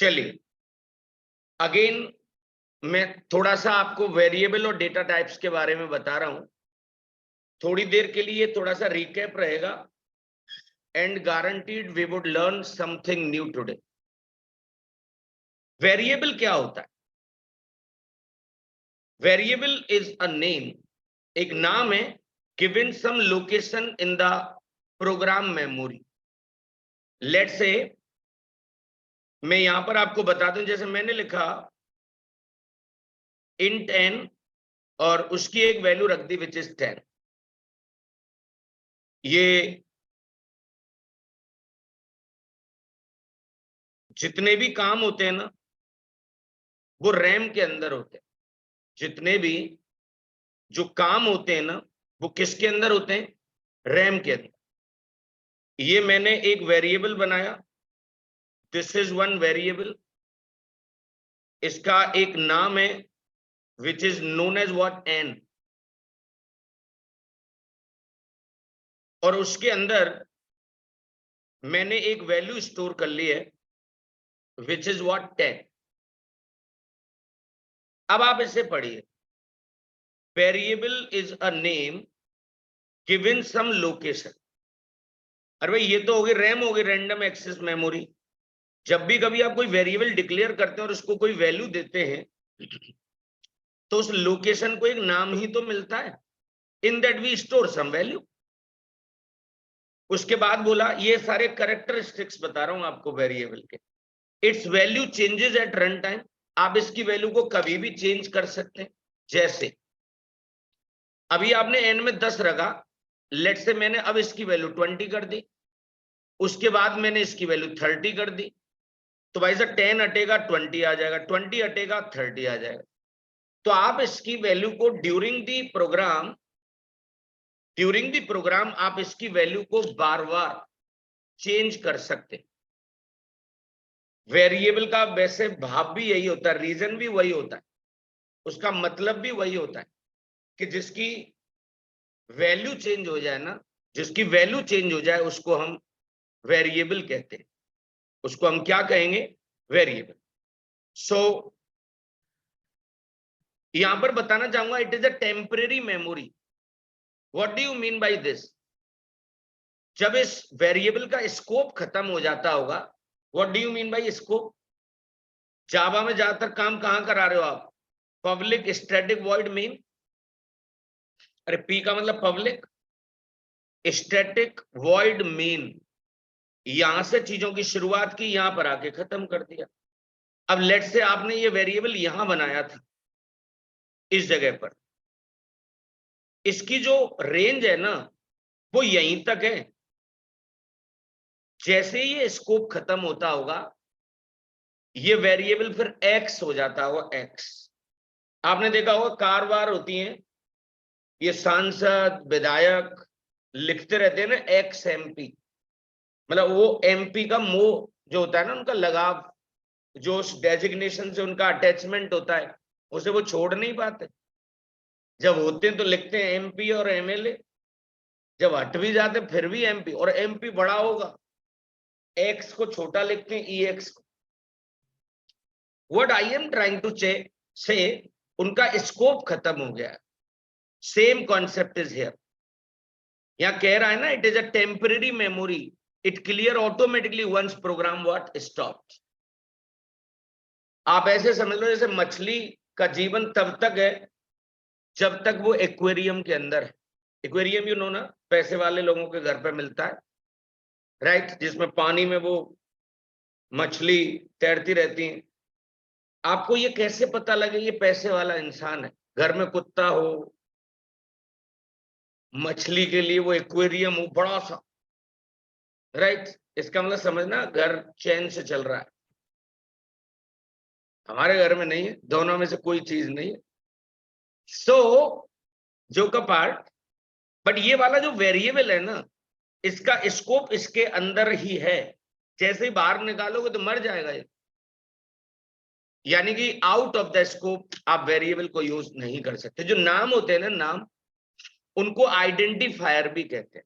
चलिए अगेन मैं थोड़ा सा आपको वेरिएबल और डेटा टाइप्स के बारे में बता रहा हूं। थोड़ी देर के लिए थोड़ा सा रिकैप रहेगा and guaranteed we would learn something new today. Variable क्या होता है? वेरिएबल इज अ नेम, एक नाम है given some location in the program memory. Let's say मैं यहां पर आपको बता दूं, जैसे मैंने लिखा int n और उसकी एक वैल्यू रख दी विच इज 10। ये जितने भी काम होते हैं ना वो रैम के अंदर होते हैं। जितने भी जो काम होते हैं ना वो किसके अंदर होते हैं? रैम के अंदर। ये मैंने एक वेरिएबल बनाया, दिस इज वन वेरिएबल। इसका एक नाम है which is known as what? n। और उसके अंदर मैंने एक वैल्यू स्टोर कर ली है विच इज व्हाट? 10। अब आप इसे पढ़िए, variable is a name given some location. अरे भाई ये तो होगी रैम, होगी रैंडम एक्सेस मेमोरी। जब भी कभी आप कोई वेरिएबल डिक्लेयर करते हैं और उसको कोई वैल्यू देते हैं तो उस लोकेशन को एक नाम ही तो मिलता है। In that we store some value. उसके बाद बोला ये सारे कैरेक्टरिस्टिक्स बता रहा हूं आपको वेरिएबल के। It's value changes at run time. आप इसकी वैल्यू को कभी भी चेंज कर सकते हैं। जैसे अभी आपने n में 10 रखा, लेट से मैंने अब इसकी वैल्यू 20 कर दी, उसके बाद मैंने इसकी वैल्यू 30 कर दी, तो भाई साहब 10 हटेगा 20 आ जाएगा, 20 हटेगा 30 आ जाएगा। तो आप इसकी वैल्यू को ड्यूरिंग दी प्रोग्राम आप इसकी वैल्यू को बार बार चेंज कर सकते। वेरिएबल का वैसे भाव भी यही होता है, रीजन भी वही होता है, उसका मतलब भी वही होता है कि जिसकी वैल्यू चेंज हो जाए ना, जिसकी वैल्यू चेंज हो जाए उसको हम वेरिएबल कहते हैं। उसको हम क्या कहेंगे? वेरिएबल। सो यहां पर बताना चाहूंगा it is a temporary memory. What do you mean by this? जब इस वेरिएबल का स्कोप खत्म हो जाता होगा, what do you mean by scope? Java में ज्यादातर काम कहां करा रहे हो आप? Public static void main. अरे पी का मतलब पब्लिक, स्टैटिक वॉइड मेन। यहां से चीजों की शुरुआत की, यहां पर आके खत्म कर दिया। अब लेट से आपने ये वेरिएबल यहां बनाया था इस जगह पर, इसकी जो रेंज है ना वो यहीं तक है। जैसे ही ये स्कोप खत्म होता होगा ये वेरिएबल फिर एक्स हो जाता होगा। एक्स आपने देखा होगा कार वार होती हैं, ये सांसद विधायक लिखते रहते हैं ना एक्स एमपी, मतलब वो एमपी का मोह जो होता है ना, उनका लगाव, जो उस डेजिग्नेशन से उनका अटैचमेंट होता है, उसे वो छोड़ नहीं पाते। जब होते हैं तो लिखते हैं एमपी और एमएलए, जब हट भी जाते फिर भी एमपी, और एमपी बड़ा होगा एक्स को छोटा लिखते हैं ई एक्स को। What I am trying to say उनका स्कोप खत्म हो गया। Same concept is here. यहां कह रहा है ना it is a temporary memory, it clear automatically once program what stopped. आप ऐसे समझ लो जैसे मछली का जीवन तब तक है जब तक वो एक्वेरियम के अंदर है। एक्वेरियम यू नो ना, पैसे वाले लोगों के घर पे मिलता है, राइट, जिसमें पानी में वो मछली तैरती रहती है। आपको ये कैसे पता लगे ये पैसे वाला इंसान है? घर में कुत्ता हो, मछली के लिए वो एक्वेरियम हो बड़ा सा, राइट, इसका मतलब समझना घर चैन से चल रहा है। हमारे घर में नहीं है, दोनों में से कोई चीज नहीं है। सो जो का पार्ट, बट ये वाला जो वेरिएबल है ना इसका स्कोप इसके अंदर ही है। जैसे ही बाहर निकालोगे तो मर जाएगा ये, यानी कि आउट ऑफ द स्कोप आप वेरिएबल को यूज नहीं कर सकते। जो नाम होते हैं ना, नाम, उनको आइडेंटिफायर भी कहते हैं।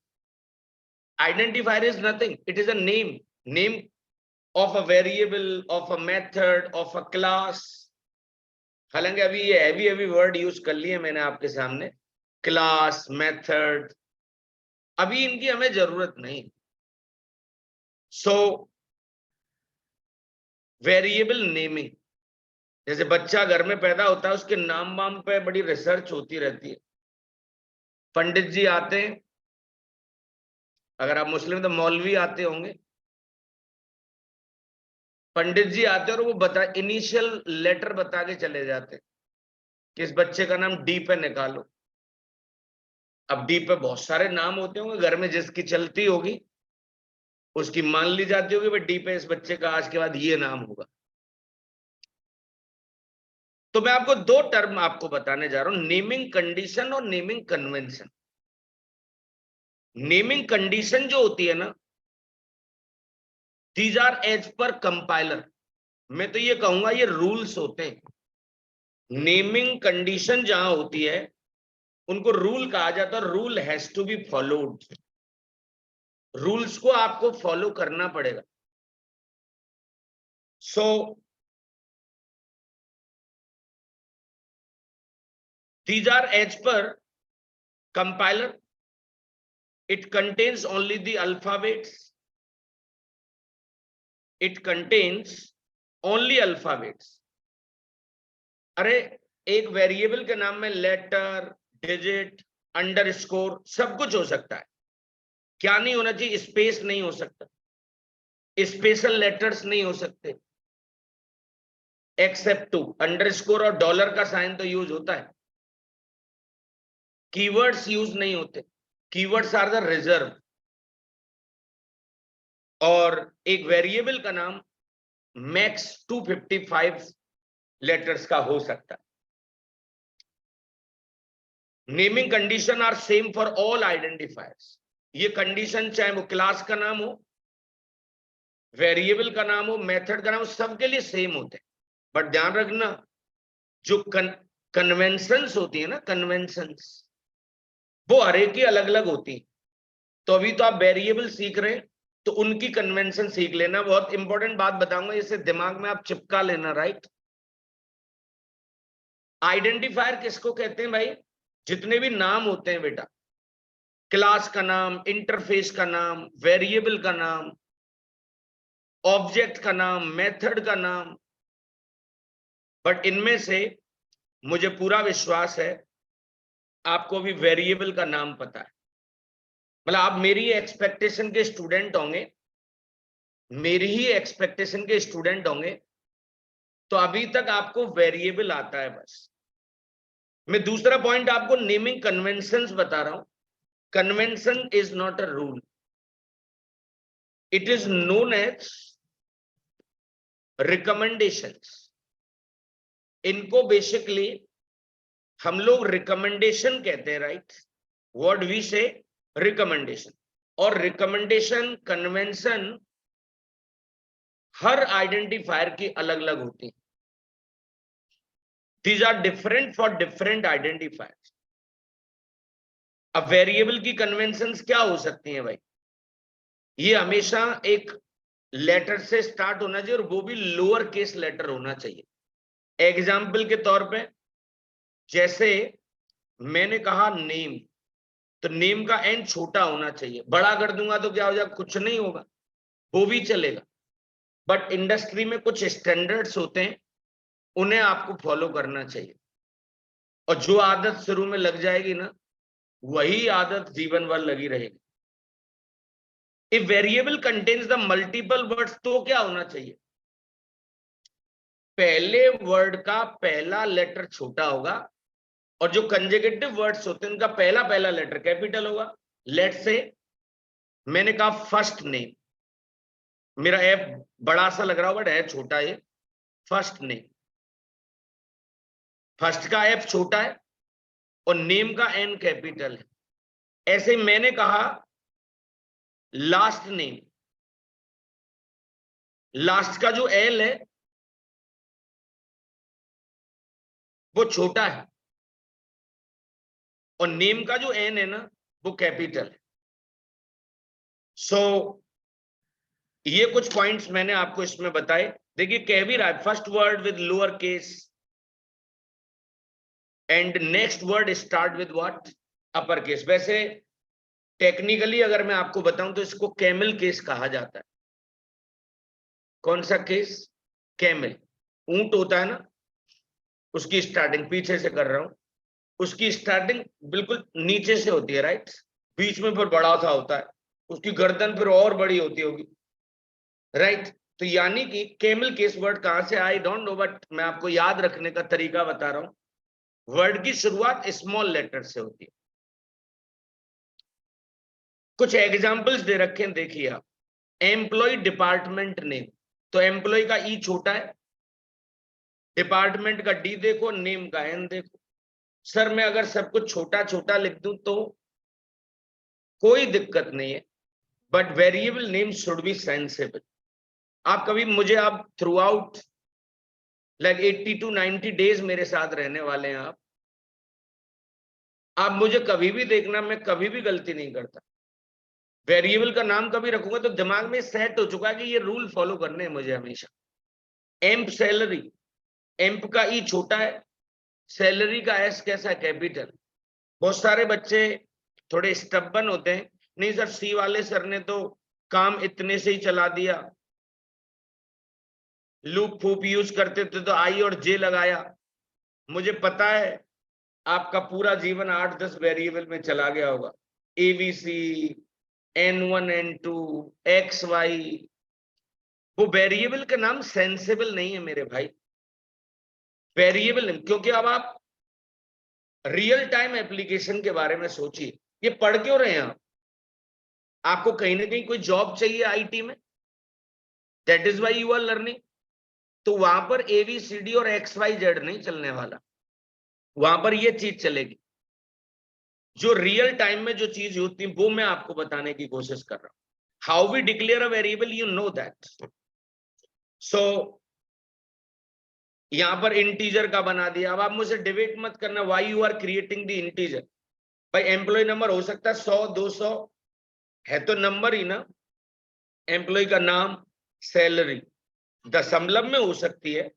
Identifier is nothing, it is a name. Name of a variable, of a method, of a class. हालांकि अभी ये हैवी वर्ड यूज कर लिए मैंने आपके सामने, क्लास, मेथड, अभी इनकी हमें जरूरत नहीं. सो वेरिएबल नेमिंग, जैसे बच्चा घर में पैदा होता है उसके नाम वाम पे बड़ी रिसर्च होती रहती है. पंडित जी आते हैं, अगर आप मुस्लिम तो मौलवी आते होंगे, पंडित जी आते हैं और वो बता इनिशियल लेटर बता के चले जाते हैं कि इस बच्चे का नाम डी पे निकालो. अब डी पे बहुत सारे नाम होते होंगे घर में, जिसकी चलती होगी उसकी मान ली जाती होगी, भाई डी पे इस बच्चे का आज के बाद ये नाम होगा. तो मैं आपको दो टर्म आपको बताने जा रहा हूं, नेमिंग कंडीशन और नेमिंग कन्वेंशन. नेमिंग कंडीशन जो होती है ना, these are as per compiler. मैं तो ये कहूंगा ये रूल्स होते हैं. नेमिंग कंडीशन जहां होती है उनको रूल कहा जाता है. Rule has to be followed. Rules को आपको फॉलो करना पड़ेगा. सो these are as per compiler. It contains only the alphabets. It contains only alphabets. अरे एक वेरिएबल के नाम में लेटर, डिजिट, अंडरस्कोर सब कुछ हो सकता है. क्या नहीं होना चाहिए? स्पेस नहीं हो सकता, स्पेशल लेटर्स नहीं हो सकते, एक्सेप्ट टू अंडरस्कोर और डॉलर का साइन तो यूज होता है. कीवर्ड्स यूज नहीं होते, कीवर्ड्स आर द रिजर्व. और एक वेरिएबल का नाम मैक्स 255 लेटर्स का हो सकता है. Naming condition are same for all identifiers. ये कंडीशन चाहे वो क्लास का नाम हो, वेरिएबल का नाम हो, मेथड का नाम हो, सबके लिए सेम होते हैं. बट ध्यान रखना, जो कन्वेंशंस होती है ना, कन्वेंशंस वो हर एक की अलग अलग होती है. तो अभी तो आप वेरिएबल सीख रहे हैं तो उनकी कन्वेंशन सीख लेना. बहुत इंपॉर्टेंट बात बताऊंगा, इसे दिमाग में आप चिपका लेना. राइट, आइडेंटिफायर किसको कहते हैं भाई? जितने भी नाम होते हैं बेटा, क्लास का नाम, इंटरफेस का नाम, वेरिएबल का नाम, ऑब्जेक्ट का नाम, मेथड का नाम. बट इनमें से मुझे पूरा विश्वास है आपको भी वेरिएबल का नाम पता है. मतलब आप मेरी एक्सपेक्टेशन के स्टूडेंट होंगे, मेरी ही एक्सपेक्टेशन के स्टूडेंट होंगे, तो अभी तक आपको वेरिएबल आता है बस. मैं दूसरा पॉइंट आपको नेमिंग कन्वेंशंस बता रहा हूं. Convention is not a rule, it is known as recommendations. इनको बेसिकली हम लोग रिकमेंडेशन कहते हैं. Right, what we say recommendation. और रिकमेंडेशन, कन्वेंशन हर आइडेंटिफायर की अलग अलग होती है. These are different for different identifiers. अब वेरिएबल की कन्वेंशंस क्या हो सकती हैं भाई? ये हमेशा एक लेटर से स्टार्ट होना चाहिए और वो भी लोअर केस लेटर होना चाहिए. एग्जाम्पल के तौर पे, जैसे मैंने कहा नेम, तो नेम का एन छोटा होना चाहिए. बड़ा कर दूंगा तो क्या हो जाएगा? कुछ नहीं होगा, वो भी चलेगा. बट इंडस्ट्री में कुछ स्टैंडर्ड्स होते हैं, उन्हें आपको फॉलो करना चाहिए. और जो आदत शुरू में लग जाएगी ना, वही आदत जीवन भर लगी रहेगी. If variable contains the multiple words, तो क्या होना चाहिए? पहले वर्ड का पहला लेटर छोटा होगा और जो कंजेगेटिव वर्ड्स होते हैं उनका पहला पहला लेटर कैपिटल होगा. लेट्स से मैंने कहा फर्स्ट नेम, मेरा एफ बड़ा सा लग रहा होगा, बट है छोटा. ये फर्स्ट नेम, फर्स्ट का एफ छोटा है और नेम का एन कैपिटल है. ऐसे मैंने कहा लास्ट नेम, लास्ट का जो एल है वो छोटा है और नेम का जो एन है ना वो कैपिटल है. सो ये कुछ पॉइंट्स मैंने आपको इसमें बताए। देखिए कह भी रहा है first word with lower case and next word start with what, upper case. वैसे टेक्निकली अगर मैं आपको बताऊं तो इसको कैमल केस कहा जाता है। कौन सा केस? कैमल। ऊंट होता है ना, उसकी स्टार्टिंग, पीछे से कर रहा हूं, उसकी स्टार्टिंग बिल्कुल नीचे से होती है, राइट, बीच में फिर बड़ा सा होता है, उसकी गर्दन फिर और बड़ी होती होगी, राइट। तो यानी कि कैमल केस वर्ड कहां से, आई डोंट नो, बट मैं आपको याद रखने का तरीका बता रहा हूं। वर्ड की शुरुआत स्मॉल लेटर से होती है। कुछ एग्जांपल्स दे रखे हैं, देखिए आप। एम्प्लॉय डिपार्टमेंट नेम, तो एम्प्लॉय का ई छोटा है, डिपार्टमेंट का डी देखो, नेम का एन देखो। सर मैं अगर सब कुछ छोटा छोटा लिख दूं तो कोई दिक्कत नहीं है, but variable name should be sensible. आप कभी मुझे, आप through out like 80 to 90 days मेरे साथ रहने वाले हैं आप मुझे कभी भी देखना, मैं कभी भी गलती नहीं करता। वेरिएबल का नाम कभी रखूंगा तो दिमाग में सेट हो चुका है कि ये रूल फॉलो करने हैं मुझे हमेशा। एम्प सैलरी, एम्प का ई छोटा है, सैलरी का एस कैसा है, कैपिटल। बहुत सारे बच्चे थोड़े स्टब्बन होते हैं, नहीं सर सी वाले सर ने तो काम इतने से ही चला दिया, लूप फूप यूज करते थे तो आई और जे लगाया। मुझे पता है आपका पूरा जीवन 8-10 वेरिएबल में चला गया होगा, एबीसी, N1 N2 XY। वो वेरिएबल का नाम सेंसेबल नहीं है मेरे भाई, वेरिएबल नहीं। क्योंकि अब आप रियल टाइम एप्लीकेशन के बारे में सोचिए, ये पढ़ क्यों रहे हैं आप? आपको कहीं ना कहीं कोई जॉब चाहिए आईटी में, that is why you are learning. तो वहां पर एबीसीडी और XYZ नहीं चलने वाला, वहां पर ये चीज चलेगी। जो रियल टाइम में जो चीज होती है वो मैं आपको बताने की कोशिश कर रहा हूं। How we declare a variable, you know that. So यहां पर इंटीजर का बना दिया। अब आप मुझे डिबेट मत करना, why you are creating the integer. भाई एम्प्लॉय नंबर हो सकता है 100-200, है तो नंबर ही ना। एम्प्लॉय का नाम, सैलरी दशमलव में हो सकती है,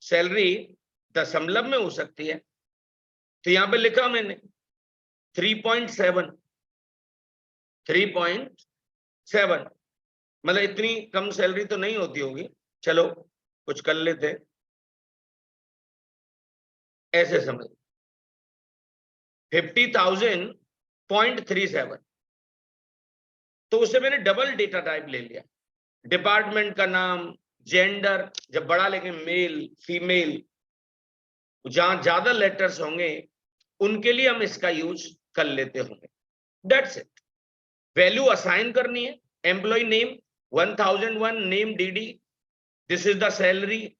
सैलरी दशमलव में हो सकती है। तो यहां पे लिखा मैंने 3.7, 3.7, मतलब इतनी कम सैलरी तो नहीं होती होगी, चलो कुछ कर लेते हैं, ऐसे समझ। 50,000.37, तो उससे मैंने डबल डेटा टाइप ले लिया। डिपार्टमेंट का नाम, जेंडर, जब बड़ा लेंगे मेल फीमेल, जहां ज्यादा लेटर्स होंगे उनके लिए हम इसका यूज कर लेते होंगे, दैट्स इट। वैल्यू असाइन करनी है, employee name 1001 name DD, this is the salary.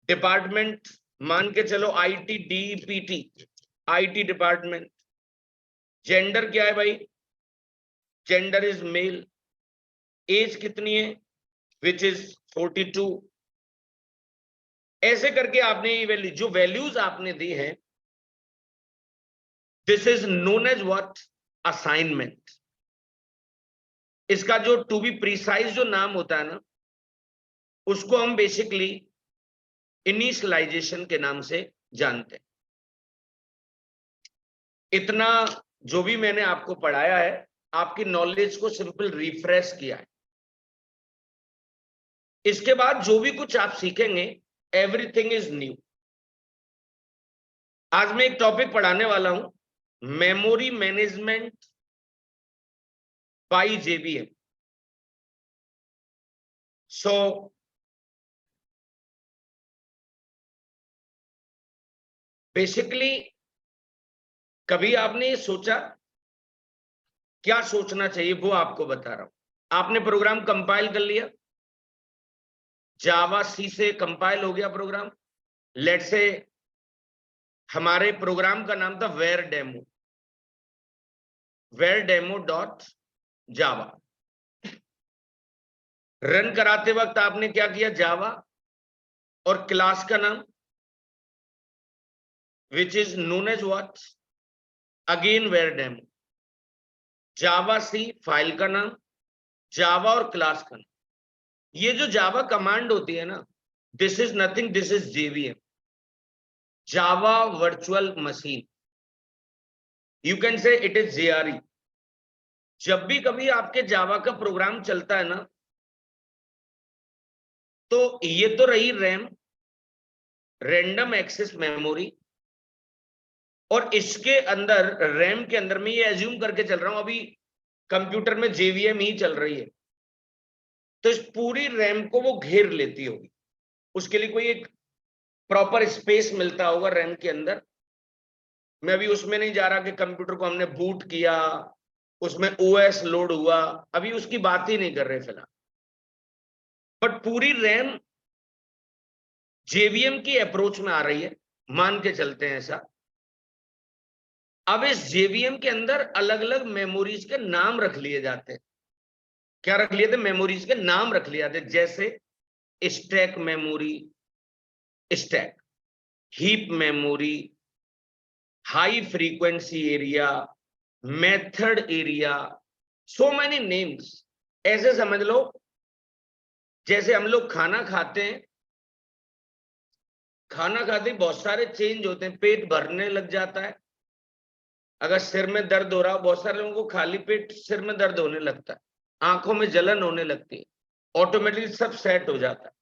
Department मान के चलो IT DPT, IT department. Gender क्या है भाई, जेंडर इज मेल। एज कितनी है, विच इज 42। ऐसे करके आपने ये वैल्यू, जो वैल्यूज आपने दी है, this is known as what, assignment. इसका जो टू बी प्रिसाइज जो नाम होता है ना, उसको हम बेसिकली इनिशियलाइजेशन के नाम से जानते हैं। इतना जो भी मैंने आपको पढ़ाया है, आपकी नॉलेज को सिंपल रिफ्रेश किया है। इसके बाद जो भी कुछ आप सीखेंगे, एवरीथिंग इज न्यू। आज मैं एक टॉपिक पढ़ाने वाला हूं, memory management by JVM. So basically कभी आपने ये सोचा, क्या सोचना चाहिए वो आपको बता रहा हूं। आपने प्रोग्राम कंपाइल कर लिया, जावा सी से कंपाइल हो गया प्रोग्राम। लेट्स से हमारे प्रोग्राम का नाम था वेर डेमो, veerdemo.java। रन कराते वक्त आपने क्या किया, जावा और क्लास का नाम which is known as what, again वेरडेमो। जावा सी फाइल का नाम, जावा और क्लास खाना। ये जो जावा कमांड होती है ना, this is nothing, this is JVM, Java virtual machine, you can say it is JRE. जब भी कभी आपके जावा का प्रोग्राम चलता है ना, तो ये तो रही रैम, रैंडम एक्सेस मेमोरी, और इसके अंदर रैम के अंदर में ये एज्यूम करके चल रहा हूं अभी कंप्यूटर में जेवीएम ही चल रही है, तो इस पूरी रैम को वो घेर लेती होगी। उसके लिए कोई एक प्रॉपर स्पेस मिलता होगा रैम के अंदर। मैं अभी उसमें नहीं जा रहा कि कंप्यूटर को हमने बूट किया, उसमें ओएस लोड हुआ, अभी उसकी बात ही नहीं कर रहे फिलहाल। बट पूरी रैम जेवीएम की अप्रोच में आ रही है, मान के चलते हैं ऐसा। अब इस जेवीएम के अंदर अलग अलग मेमोरीज के नाम रख लिए जाते हैं। क्या रख लिए थे? मेमोरीज के नाम रख लिए जाते, जैसे stack memory, stack, heap memory, high frequency area, method area, so many names. ऐसे समझ लो जैसे हम लोग खाना खाते हैं, खाना खाते ही बहुत सारे चेंज होते हैं, पेट भरने लग जाता है, अगर सिर में दर्द हो रहा हो, बहुत सारे लोगों को खाली पेट सिर में दर्द होने लगता है, आंखों में जलन होने लगती है, ऑटोमेटिकली सब सेट हो जाता है।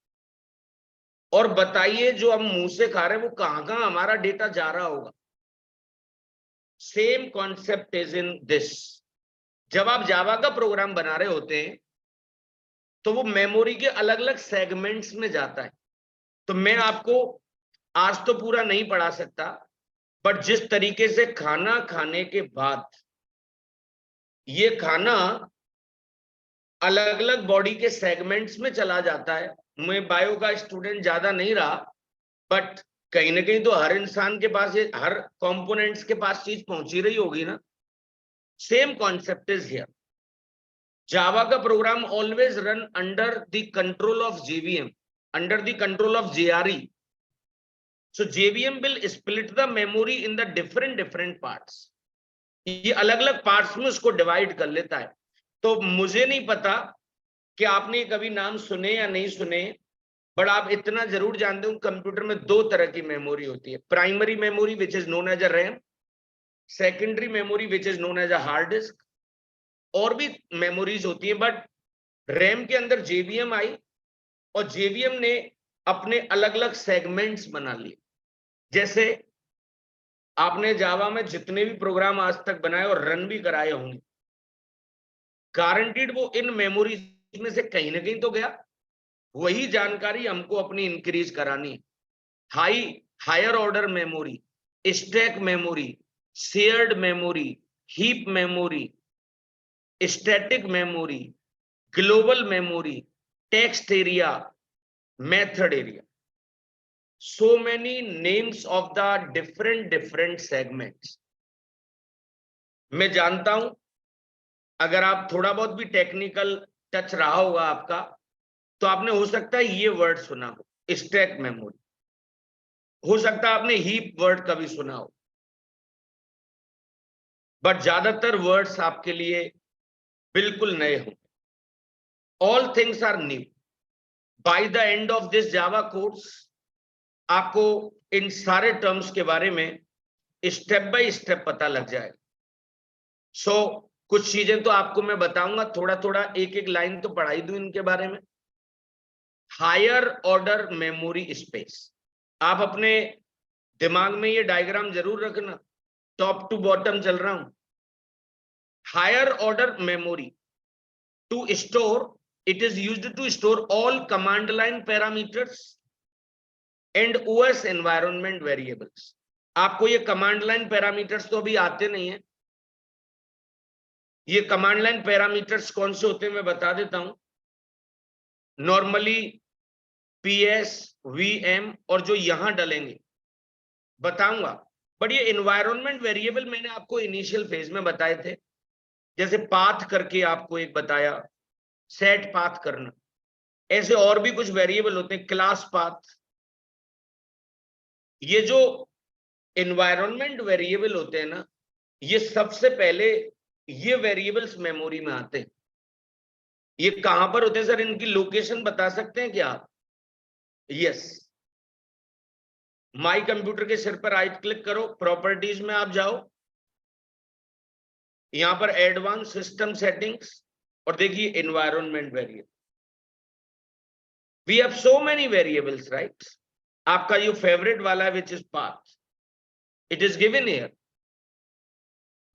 और बताइए जो हम मुंह से खा रहे हैं वो कहां कहां हमारा डेटा जा रहा होगा। Same concept is in this. जब आप जावा का प्रोग्राम बना रहे होते हैं तो वो मेमोरी के अलग अलग सेगमेंट्स में जाता है। तो मैं आपको आज तो पूरा नहीं पढ़ा सकता, बट जिस तरीके से खाना खाने के बाद ये खाना अलग अलग बॉडी के सेगमेंट्स में चला जाता है, मैं बायो का स्टूडेंट ज्यादा नहीं रहा, बट कहीं ना कहीं तो हर इंसान के पास ये हर कंपोनेंट्स के पास चीज पहुंची रही होगी ना। Same concept is here. Java का program always run under the control of JVM, under the control of JRE. So JVM will split the memory in the different parts. ये अलग अलग पार्ट्स में उसको डिवाइड कर लेता है। तो मुझे नहीं पता कि आपने कभी नाम सुने या नहीं सुने, बट आप इतना जरूर जानते हो कंप्यूटर में दो तरह की मेमोरी होती है। Primary memory which is known as a RAM, secondary memory which is known as a hard disk. और भी मेमोरीज होती है, बट रैम के अंदर जेवीएम आई और जेवीएम ने अपने अलग अलग सेगमेंट्स बना लिए। जैसे आपने जावा में जितने भी प्रोग्राम आज तक बनाए और रन भी कराए होंगे, गारंटीड वो इन मेमोरीज में से कहीं ना कहीं तो गया। वही जानकारी हमको अपनी इंक्रीज करानी। Higher order memory, stack memory, shared memory, heap memory, static memory, global memory, text area, method area, so many names of the different segments। मैं जानता हूं अगर आप थोड़ा बहुत भी टेक्निकल टच रहा होगा आपका, तो आपने हो सकता है ये वर्ड सुना हो, स्टैक मेमोरी, हो सकता है आपने हीप वर्ड कभी सुना हो, बट ज्यादातर वर्ड्स आपके लिए बिल्कुल नए होंगे। All things are new. By the end of this Java course आपको इन सारे टर्म्स के बारे में स्टेप बाय स्टेप पता लग जाएगा। सो कुछ चीजें तो आपको मैं बताऊंगा, थोड़ा थोड़ा एक एक लाइन तो पढ़ाई दूं इनके बारे में। हायर ऑर्डर मेमोरी स्पेस, आप अपने दिमाग में ये डायग्राम जरूर रखना, टॉप टू बॉटम चल रहा हूं। Higher order memory to store, it is used to store all command line parameters and OS environment variables। आपको ये कमांड लाइन पैरामीटर्स तो अभी आते नहीं है। ये कमांड लाइन पैरामीटर्स कौन से होते हैं मैं बता देता हूं। नॉर्मली PS, VM और जो यहां डलेंगे बताऊंगा, बट ये एनवायरनमेंट वेरिएबल मैंने आपको इनिशियल फेज में बताए थे। जैसे पाथ करके आपको एक बताया, सेट पाथ करना, ऐसे और भी कुछ वेरिएबल होते हैं, क्लास पाथ। ये जो एनवायरनमेंट वेरिएबल होते हैं ना, ये सबसे पहले ये वेरिएबल्स मेमोरी में आते हैं। ये कहां पर होते हैं सर, इनकी लोकेशन बता सकते हैं क्या आप? यस, माई कंप्यूटर के सिर पर राइट क्लिक करो, प्रॉपर्टीज में आप जाओ, यहां पर एडवांस सिस्टम सेटिंग्स, और देखिए environment variable. We have so many variables right. आपका जो फेवरेट वाला है which is path, it is given here.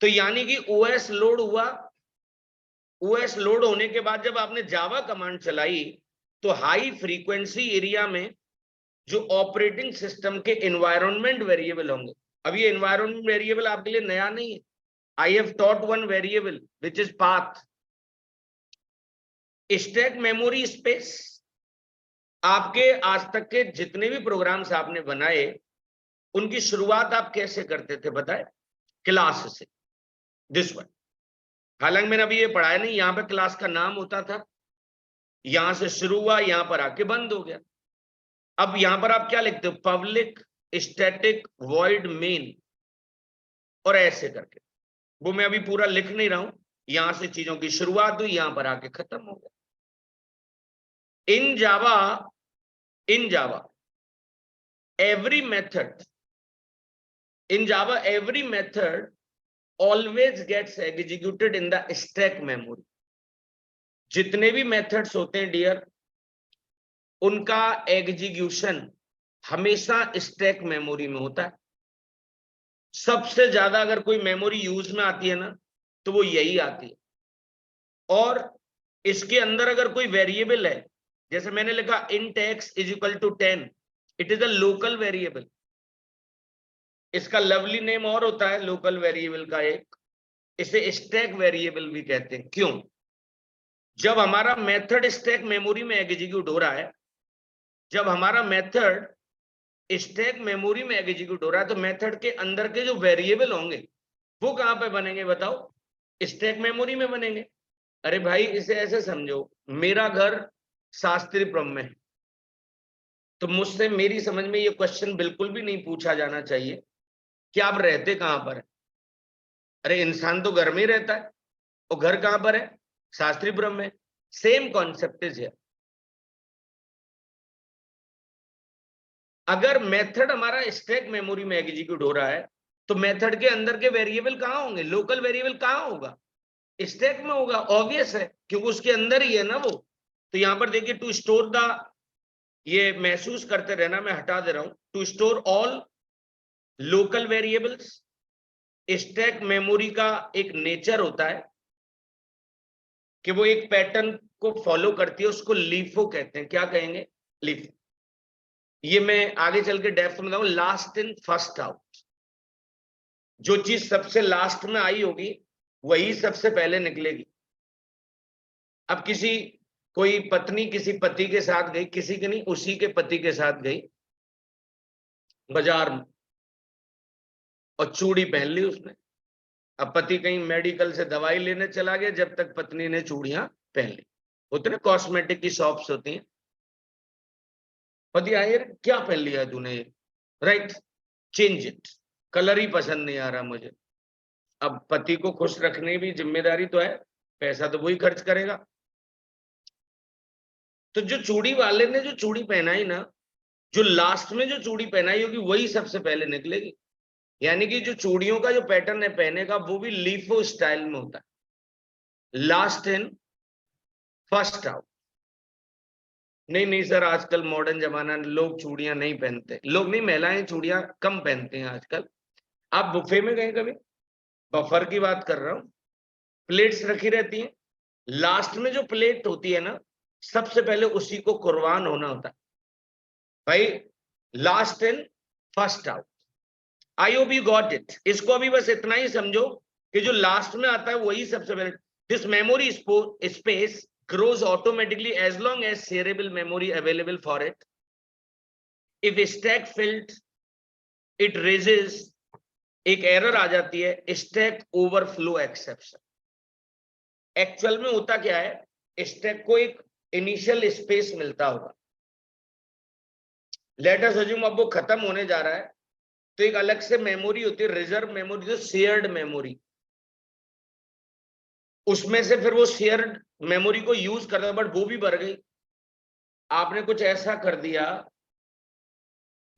तो यानी कि ओएस लोड हुआ, ओएस लोड होने के बाद जब आपने जावा कमांड चलाई तो हाई फ्रीक्वेंसी एरिया में जो ऑपरेटिंग सिस्टम के एनवायरनमेंट वेरिएबल होंगे। अब ये एनवायरनमेंट वेरिएबल आपके लिए नया नहीं है। I have taught one variable which is path. Stack memory space, आपके आज तक के जितने भी प्रोग्राम्स आपने बनाए उनकी शुरुआत आप कैसे करते थे बताए? क्लास से, दिस वन। हालांकि मैंने अभी ये पढ़ाया नहीं, यहां पे क्लास का नाम होता था, यहां से शुरू हुआ, यहां पर आके बंद हो गया। अब यहां पर आप क्या लिखते हो? पब्लिक स्टैटिक वॉइड मेन, और ऐसे करके। वो मैं अभी पूरा लिख नहीं रहा हूं, यहां से चीजों की शुरुआत हुई, यहां पर आके खत्म हो गया। इन जावा every method always gets executed in the stack memory। जितने भी मेथड्स होते हैं डियर, उनका एग्जीक्यूशन हमेशा स्टैक मेमोरी में होता है। सबसे ज्यादा अगर कोई मेमोरी यूज में आती है ना, तो वो यही आती है। और इसके अंदर अगर कोई वेरिएबल है, जैसे मैंने लिखा int x is equal to 10, it is a local variable. इसका लवली नेम और होता है लोकल वेरिएबल का एक, इसे स्टैक वेरिएबल भी कहते हैं। क्यों? जब हमारा मेथड स्टैक मेमोरी में एग्जीक्यूट हो रहा है, जब हमारा मेथड स्टैक मेमोरी में एग्जीक्यूट हो रहा है, तो मेथड के अंदर के जो वेरिएबल होंगे वो कहां पे बनेंगे बताओ? स्टैक मेमोरी में बनेंगे। अरे भाई इसे ऐसे समझो, मेरा घर शास्त्रीपुरम में है, तो मुझसे मेरी समझ में ये क्वेश्चन बिल्कुल भी नहीं पूछा जाना चाहिए कि आप रहते कहां पर है। अरे इंसान तो घर में ही रहता है, और घर कहां पर है? शास्त्रीपुरम में। सेम कॉन्सेप्ट है। अगर मेथड हमारा स्टैक मेमोरी में एग्जीक्यूट हो रहा है, तो मेथड के अंदर के वेरिएबल कहां होंगे? लोकल वेरिएबल कहां होगा? स्टैक में होगा। ऑब्वियस है, क्योंकि उसके अंदर ही है ना वो। तो यहां पर देखिए, टू स्टोर द, ये महसूस करते रहना, मैं हटा दे रहा हूं, to store all local variables. Stack memory का एक नेचर होता है कि वो एक पैटर्न को फॉलो करती है, उसको लीफो कहते हैं। क्या कहेंगे? लीफो। ये मैं आगे चल के डेप्थ में बताऊं। लास्ट इन फर्स्ट आउट, जो चीज सबसे लास्ट में आई होगी वही सबसे पहले निकलेगी। अब कोई पत्नी किसी पति के साथ गई, किसी के नहीं, उसी के पति के साथ गई बाजार में, और चूड़ी पहन ली उसने। अब पति कहीं मेडिकल से दवाई लेने चला गया, जब तक पत्नी ने चूड़ियां पहन ली। होते ना कॉस्मेटिक की शॉप्स होती हैं, पति आए, क्या पहन लिया तूने ये? राइट, चेंज इट, कलर ही पसंद नहीं आ रहा मुझे। अब पति को खुश रखने की जिम्मेदारी तो है, पैसा तो वही खर्च करेगा। तो जो चूड़ी वाले ने जो चूड़ी पहनाई ना, जो लास्ट में जो चूड़ी पहनाई होगी वही सबसे पहले निकलेगी। यानी कि जो चूड़ियों का जो पैटर्न है पहने का, वो भी लीफो स्टाइल में होता है, लास्ट इन फर्स्ट आउट। नहीं सर, आजकल मॉडर्न जमाना, लोग चूड़ियां नहीं पहनते। लोग नहीं, महिलाएं चूड़ियां कम पहनते हैं आजकल। आप बुफे में गए कभी? बफर की बात कर रहा हूं, प्लेट्स रखी रहती हैं, लास्ट में जो प्लेट होती है ना, सबसे पहले उसी को कुर्बान होना होता है भाई। Last in first out. I hope you got it. इसको अभी बस इतना ही समझो कि जो लास्ट में आता है वही सबसे पहले। This memory space grows automatically as long as shareable memory available for it. If stack filled, it raises, एक एरर आ जाती है, स्टैक ओवरफ्लो एक्सेप्शन। एक्चुअल में होता क्या है, स्टैक को एक इनिशियल स्पेस मिलता होगा। लेट अस अज्यूम अब वो खत्म होने जा रहा है, तो एक अलग से मेमोरी होती है, रिजर्व मेमोरी, जो शेयर्ड मेमोरी। उसमें से फिर वो शेयर्ड मेमोरी को यूज करता, बट वो भी भर गई। आपने कुछ ऐसा कर दिया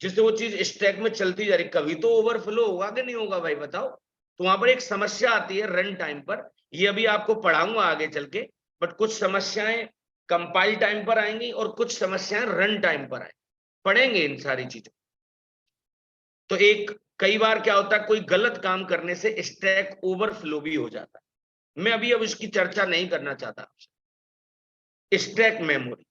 जिससे वो चीज स्टैक में चलती जा रही, कभी तो ओवरफ्लो होगा कि नहीं होगा भाई बताओ। तो वहां पर एक समस्या आती है रन टाइम पर, ये अभी आपको पढ़ाऊंगा आगे चल के, बट कुछ समस्याएं कंपाइल टाइम पर आएंगी और कुछ समस्याएं रन टाइम पर आएंगी, पढ़ेंगे इन सारी चीजों। तो एक कई बार क्या होता है, कोई गलत काम करने से स्टैक ओवरफ्लो भी हो जाता है। मैं अभी अब इसकी चर्चा नहीं करना चाहता आपसे। स्टैक मेमोरी,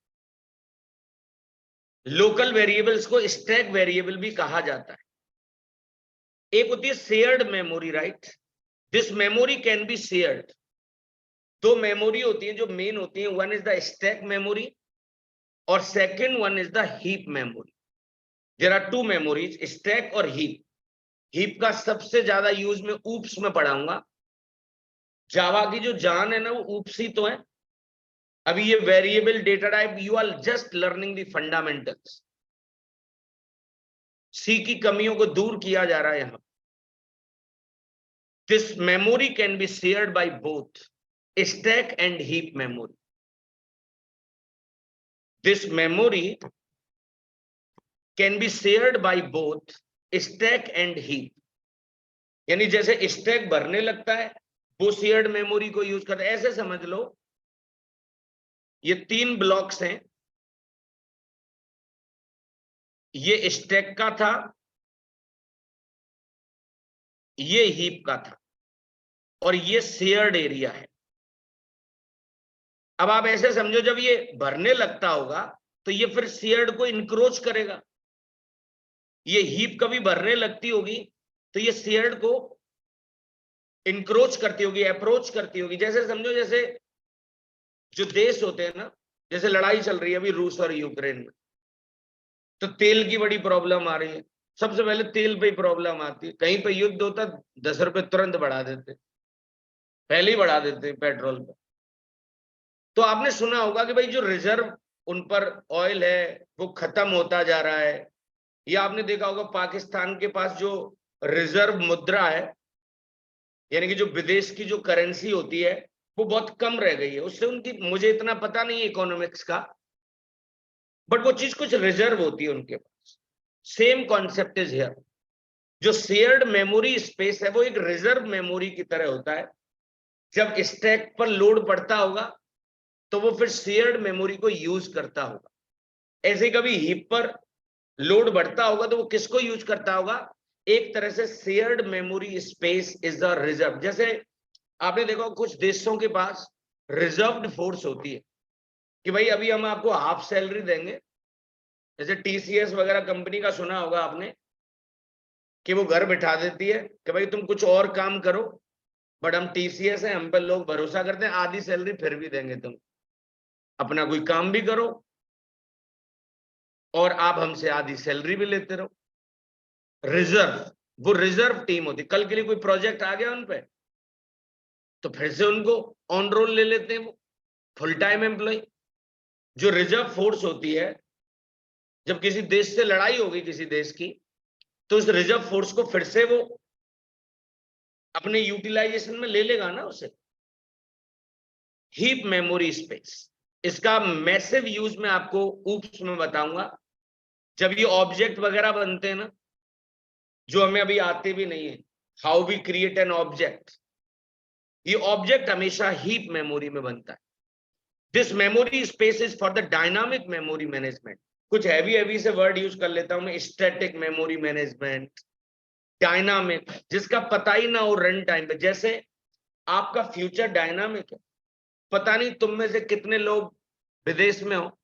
लोकल वेरिएबल्स को स्टैक वेरिएबल भी कहा जाता है। एक होती है shared memory, right, this memory can be shared. दो मेमोरी होती है जो मेन होती है, one is the stack memory और second one is the heap memory. There are two memories, stack और हीप। हीप का सबसे ज्यादा यूज मैं ऊप्स में पढ़ाऊंगा। जावा की जो जान है ना वो ऊप्स ही तो है। अभी ये variable data type, you are just learning the fundamentals. C की कमियों को दूर किया जा रहा है यहां। This memory can be shared by both stack and heap memory. This memory can be shared by both stack and heap. यानी जैसे stack भरने लगता है वो शेयर्ड मेमोरी को यूज करता है। ऐसे समझ लो ये तीन ब्लॉक्स हैं, ये स्टैक का था, ये हीप का था और ये शेयर्ड एरिया है। अब आप ऐसे समझो जब ये भरने लगता होगा तो ये फिर शेयर्ड को इंक्रोच करेगा। ये हीप कभी भरने लगती होगी तो ये शेयर्ड को इंक्रोच करती होगी, अप्रोच करती होगी। जैसे समझो जैसे जो देश होते हैं ना, जैसे लड़ाई चल रही है अभी रूस और यूक्रेन में, तो तेल की बड़ी प्रॉब्लम आ रही है। सबसे पहले तेल पे ही प्रॉब्लम आती है। कहीं पे युद्ध होता 10 रुपए तुरंत बढ़ा देते, पहले ही बढ़ा देते पेट्रोल पे। तो आपने सुना होगा कि भाई जो रिजर्व उन पर ऑयल है वो खत्म होता जा रहा है। या आपने देखा होगा पाकिस्तान के पास जो रिजर्व मुद्रा है, यानी कि जो विदेश की जो करेंसी होती है वो बहुत कम रह गई है। उससे उनकी, मुझे इतना पता नहीं है इकोनॉमिक्स का, बट वो चीज कुछ रिजर्व होती है उनके पास। Same concept is here. जो शेयर्ड मेमोरी स्पेस है वो एक रिजर्व मेमोरी की तरह होता है। जब स्टैक पर लोड पड़ता होगा तो वो फिर शेयर्ड मेमोरी को यूज करता होगा। ऐसे कभी हीप पर लोड बढ़ता होगा तो वो किसको यूज करता होगा? एक तरह से shared memory space is the reserve. जैसे आपने देखा कुछ देशों के पास रिजर्व्ड फोर्स होती है कि भाई अभी हम आपको हाफ सैलरी देंगे। जैसे टीसीएस वगैरह कंपनी का सुना होगा आपने कि वो घर बिठा देती है कि भाई तुम कुछ और काम करो, बट हम टीसीएस है, हम पे लोग भरोसा करते हैं, आधी सैलरी फिर भी देंगे, तुम अपना कोई काम भी करो और आप हमसे आधी सैलरी भी लेते रहो। रिजर्व, वो रिजर्व टीम होती। कल के लिए कोई प्रोजेक्ट आ गया उन पे तो फिर से उनको ऑन रोल ले लेते हैं, वो फुल टाइम एम्प्लॉय। जो रिजर्व फोर्स होती है, जब किसी देश से लड़ाई होगी किसी देश की, तो उस रिजर्व फोर्स को फिर से वो अपने यूटिलाइजेशन में ले लेगा ना उसे। हीप मेमोरी स्पेस, इसका मैसिव यूज मैं आपको ऊप्स में बताऊंगा। जब ये ऑब्जेक्ट वगैरह बनते हैं ना, जो हमें अभी आते भी नहीं है, how we create an object, ये ऑब्जेक्ट हमेशा हीप मेमोरी में बनता है। This memory space is for the dynamic memory management. कुछ हैवी से वर्ड यूज कर लेता हूं मैं, स्टैटिक मेमोरी मैनेजमेंट, डायनामिक, जिसका पता ही ना हो रन टाइम पे। जैसे आपका फ्यूचर डायनामिक है, पता नहीं तुम में से कितने लोग विदेश में हो,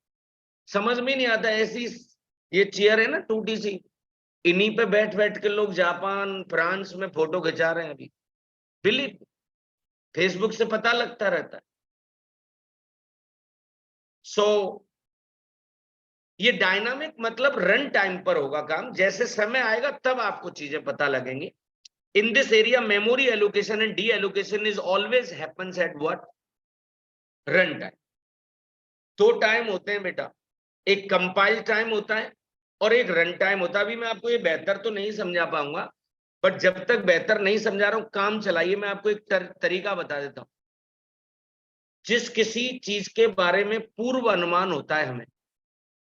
समझ में नहीं आता। ऐसी ये चेयर है ना टूटी सी, इन्हीं पे बैठ बैठ के लोग जापान फ्रांस में फोटो खिंचा रहे हैं अभी। बिलीव, फेसबुक से पता लगता रहता है। सो ये डायनामिक मतलब रन टाइम पर होगा काम, जैसे समय आएगा तब आपको चीजें पता लगेंगी। In this area memory allocation and D allocation is always happens at what? Run time. दो टाइम होते हैं बेटा, एक कंपाइल टाइम होता है और एक रन टाइम होता है। अभी मैं आपको ये बेहतर तो नहीं समझा पाऊंगा, बट जब तक बेहतर नहीं समझा रहा हूं काम चलाइए, मैं आपको एक तरीका बता देता हूं। जिस किसी चीज के बारे में पूर्व अनुमान होता है, हमें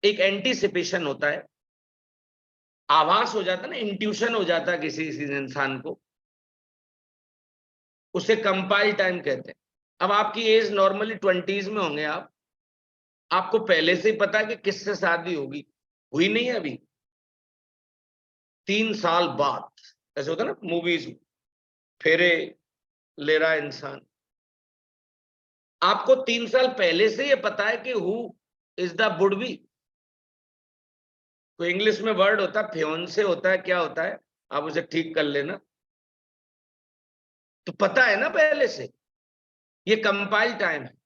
एक एंटीसिपेशन होता है, आभास हो जाता है ना, इंट्यूशन हो जाता है किसी इंसान को, उसे कंपाइल टाइम कहते हैं। अब आपकी एज नॉर्मली 20s में होंगे आप, आपको पहले से ही पता है कि किससे शादी होगी, हुई नहीं है अभी, 3 साल बाद, ऐसे होता है ना मूवीज में, फेरे ले रहा है इंसान, आपको 3 साल पहले से ये पता है कि who is the would be. तो इंग्लिश में वर्ड होता है फियोंसे, होता है, क्या होता है, आप उसे ठीक कर लेना। तो पता है ना पहले से, ये कंपाइल टाइम है।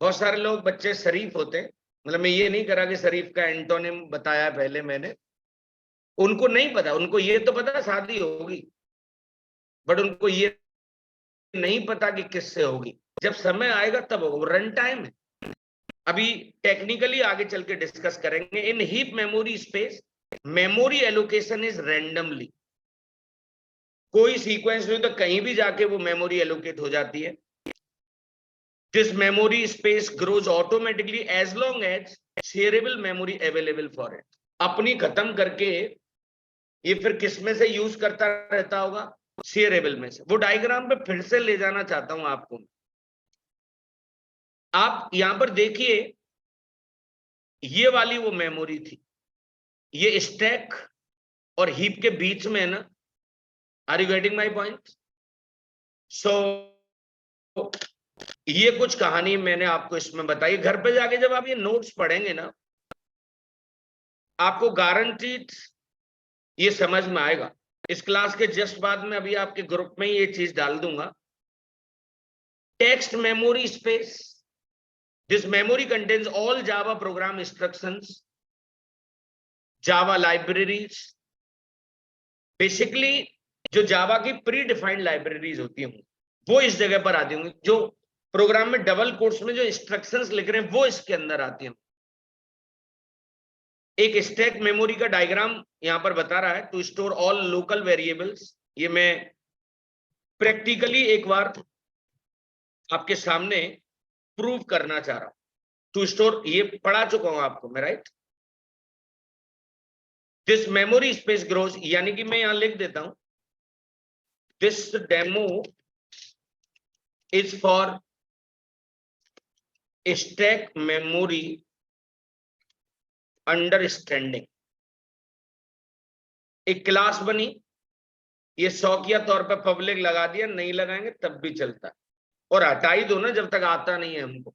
बहुत सारे लोग बच्चे शरीफ होते हैं, मतलब मैं ये नहीं करा कि शरीफ का एंटोनिम बताया पहले मैंने, उनको नहीं पता, उनको ये तो पता शादी होगी, बट उनको ये नहीं पता कि किससे होगी, जब समय आएगा तब होगा, रन टाइम है। अभी टेक्निकली आगे चल के डिस्कस करेंगे। In heap memory space memory allocation is randomly, कोई सीक्वेंस नहीं तो कहीं भी जाके वो मेमोरी एलोकेट हो जाती है। This memory space grows automatically as long as shareable memory available for it. अपनी खत्म करके ये फिर किस में से यूज करता रहता होगा, शेयरेबल में से। वो डायग्राम पे फिर से ले जाना चाहता हूं आपको। आप यहां पर देखिए, ये वाली वो मेमोरी थी, ये स्टैक और हीप के बीच में है ना, are you getting my point? So ये कुछ कहानी मैंने आपको इसमें बताई, घर पे जाके जब आप ये नोट्स पढ़ेंगे ना, आपको गारंटीड ये समझ में आएगा। इस क्लास के जस्ट बाद में अभी आपके ग्रुप में ये चीज डाल दूंगा। Text memory space, this memory contains all Java program instructions, Java libraries, basically जो जावा की प्री डिफाइंड लाइब्रेरीज होती हैं वो इस जगह पर आती होंगी। जो प्रोग्राम में डबल कोट्स में जो इंस्ट्रक्शंस लिख रहे हैं वो इसके अंदर आती हैं। एक स्टैक मेमोरी का डायग्राम यहां पर बता रहा है, to store all local variables. ये मैं प्रैक्टिकली एक बार आपके सामने प्रूव करना चाह रहा हूं। टू स्टोर ये पढ़ा चुका हूं आपको मैं, right? This memory space grows, यानी कि मैं यहां लिख देता हूं, this demo is for stack memory understanding. एक क्लास बनी, ये शौकिया तौर पर पब्लिक लगा दिया, नहीं लगाएंगे तब भी चलता है, और हटा ही दो ना जब तक आता नहीं है हमको।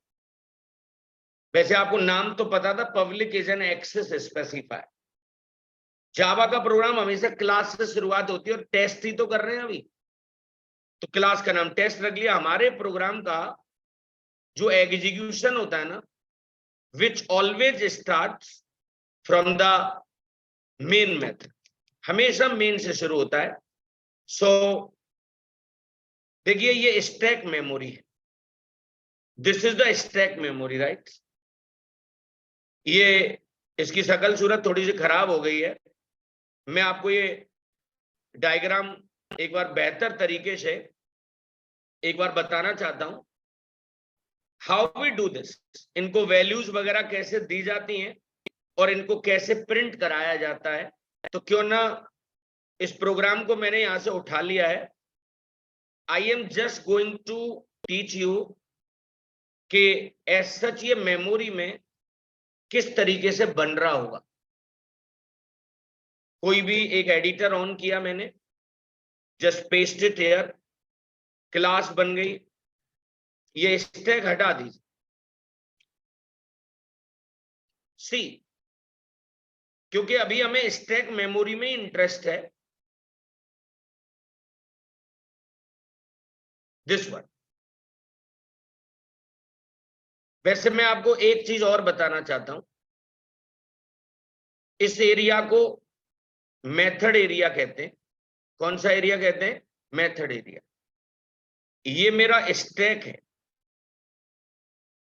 वैसे आपको नाम तो पता था, public is an access specifier. Java का प्रोग्राम हमेशा क्लास से शुरुआत होती है, और टेस्ट ही तो कर रहे हैं अभी, तो क्लास का नाम टेस्ट रख लिया। हमारे प्रोग्राम का जो एग्जीक्यूशन होता है ना, which always start from the main method, हमेशा मेन से शुरू होता है। सो देखिए ये स्टैक मेमोरी है, this is the stack memory, right? ये इसकी शक्ल सूरत थोड़ी सी खराब हो गई है, मैं आपको ये डायग्राम एक बार बेहतर तरीके से एक बार बताना चाहता हूं। हाउ वी डू दिस, इनको वैल्यूज वगैरह कैसे दी जाती हैं और इनको कैसे प्रिंट कराया जाता है। तो क्यों ना इस प्रोग्राम को मैंने यहां से उठा लिया है। I am just going to teach you कि एज सच ये मेमोरी में किस तरीके से बन रहा होगा। कोई भी एक एडिटर ऑन किया मैंने, just paste it here, class बन गई, ये स्टैक हटा दीजिए। सी, क्योंकि अभी हमें स्टैक मेमोरी में इंटरेस्ट है, दिस वन। वैसे मैं आपको एक चीज और बताना चाहता हूं, इस एरिया को मेथड एरिया कहते हैं। कौन सा एरिया कहते हैं? Method area. ये मेरा स्टैक है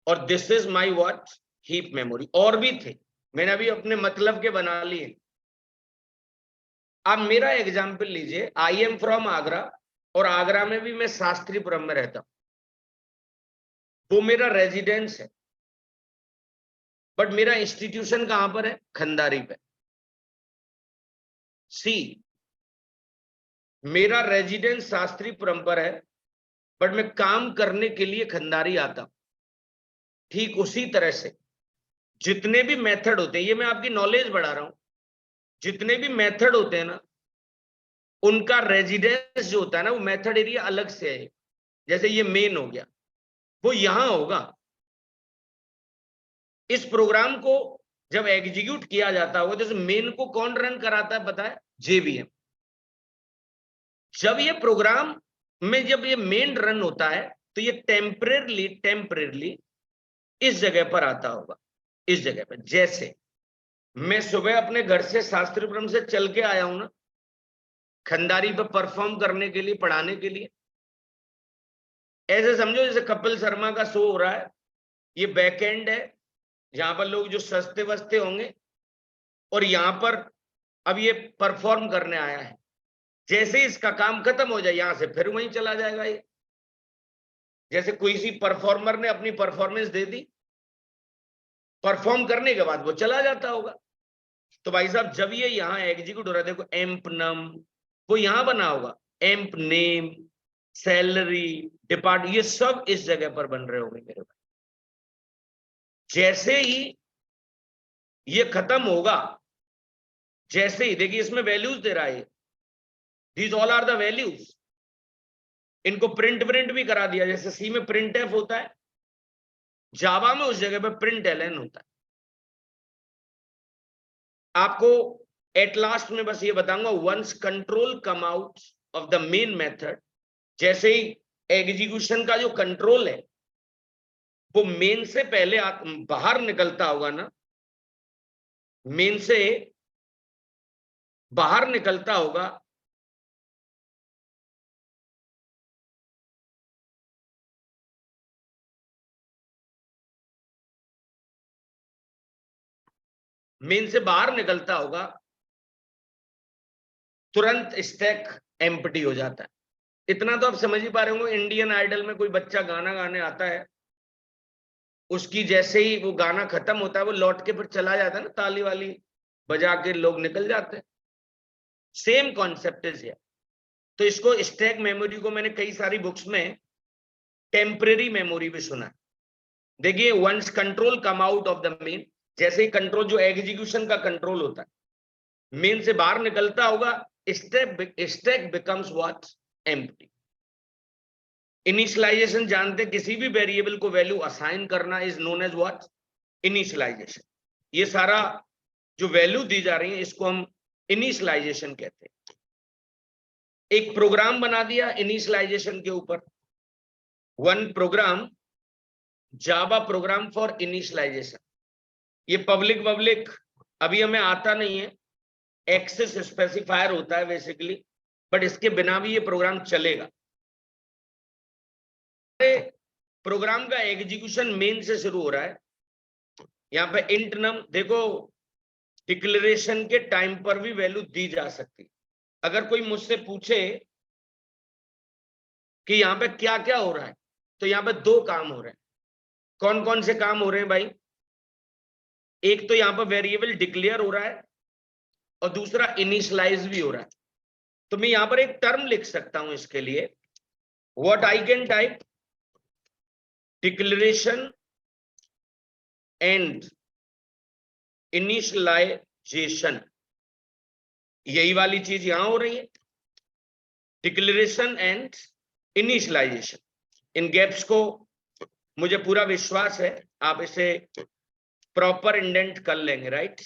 और this is my what, heap memory. और भी थे, मैंने अभी अपने मतलब के बना लिए। आप मेरा एग्जाम्पल लीजिए, आई एम फ्रॉम आगरा, और आगरा में भी मैं शास्त्रीपुरम में रहता हूं। वो मेरा रेजिडेंस है, बट मेरा इंस्टीट्यूशन कहां पर है? खंडारी पे। सी, मेरा रेजिडेंस शास्त्रीपुरम पर है, बट मैं काम करने के लिए खंडारी आता हूं। ठीक उसी तरह से जितने भी मेथड होते हैं, ये मैं आपकी नॉलेज बढ़ा रहा हूं, जितने भी मेथड होते हैं ना, उनका रेजिडेंस जो होता है ना, वो मेथड एरिया अलग से है। जैसे ये मेन हो गया, वो यहां होगा। इस प्रोग्राम को जब एग्जीक्यूट किया जाता होगा, जैसे मेन को कौन रन कराता है पता है? जेवीएम। जब ये प्रोग्राम में जब ये मेन रन होता है, तो ये टेम्परेरली इस जगह पर आता होगा, इस जगह पर। जैसे मैं सुबह अपने घर से शास्त्रीपुरम से चल के आया हूं ना, खंडारी पर परफॉर्म करने के लिए, पढ़ाने के लिए। ऐसे समझो जैसे कपिल शर्मा का शो हो रहा है, ये बैकएंड है, जहां पर लोग जो सस्ते वस्ते होंगे, और यहां पर अब ये परफॉर्म करने आया है। जैसे इसका काम खत्म हो जाए, यहां से फिर वहीं चला जाएगा ये। जैसे कोई सी परफॉर्मर ने अपनी परफॉर्मेंस दे दी, परफॉर्म करने के बाद वो चला जाता होगा। तो भाई साहब, जब ये यहाँ एग्जीक्यूट हो रहा है, देखो एम्प नम, वो यहां बना होगा, एम्प नेम, सैलरी, डिपार्ट, ये सब इस जगह पर बन रहे होंगे मेरे भाई। जैसे ही ये खत्म होगा, जैसे ही देखिए इसमें वैल्यूज दे रहा है, these all are the values. इनको प्रिंट भी करा दिया, जैसे सी में प्रिंट एफ होता है, जावा में उस जगह पे प्रिंट एलएन होता है। आपको एट लास्ट में बस ये बताऊंगा, once control come out of the main method, जैसे ही एग्जीक्यूशन का जो कंट्रोल है वो मेन से पहले बाहर निकलता होगा ना, मेन से बाहर निकलता होगा, मेन से बाहर निकलता होगा, तुरंत स्टैक एम्प्टी हो जाता है। इतना तो आप समझ ही पा रहे होंगे, इंडियन आइडल में कोई बच्चा गाना गाने आता है, उसकी जैसे ही वो गाना खत्म होता है, वो लौट के फिर चला जाता है ना, ताली वाली बजा के लोग निकल जाते हैं। सेम कॉन्सेप्ट है। तो इसको स्टैक मेमोरी को मैंने कई सारी बुक्स में टेम्परेरी मेमोरी भी सुना है। देखिए, once control come out of the main, जैसे ही कंट्रोल, जो एग्जीक्यूशन का कंट्रोल होता है, मेन से बाहर निकलता होगा, stack becomes what? Empty. Initialization जानते, किसी भी वेरिएबल को वैल्यू असाइन करना is known as what? Initialization. ये सारा जो वैल्यू दी जा रही है, इसको हम इनिशियलाइजेशन कहते हैं। एक प्रोग्राम बना दिया इनिशियलाइजेशन के ऊपर, one program, Java program for initialization. ये पब्लिक अभी हमें आता नहीं है, एक्सेस स्पेसिफायर होता है बेसिकली, बट इसके बिना भी ये प्रोग्राम चलेगा। प्रोग्राम का एग्जीक्यूशन मेन से शुरू हो रहा है। यहाँ पे इंट नम, देखो डिक्लेरेशन के टाइम पर भी वैल्यू दी जा सकती। अगर कोई मुझसे पूछे कि यहाँ पे क्या क्या हो रहा है, तो यहाँ पे दो काम हो रहे हैं। कौन कौन से काम हो रहे हैं भाई? एक तो यहाँ पर वेरिएबल डिक्लेयर हो रहा है, और दूसरा इनिशियलाइज भी हो रहा है। तो मैं यहाँ पर एक टर्म लिख सकता हूं इसके लिए, what I can type, declaration and initialization. यही वाली चीज यहां हो रही है, डिक्लेरेशन एंड इनिशियलाइजेशन। इन गैप्स को मुझे पूरा विश्वास है आप इसे प्रॉपर इंडेंट कर लेंगे, right?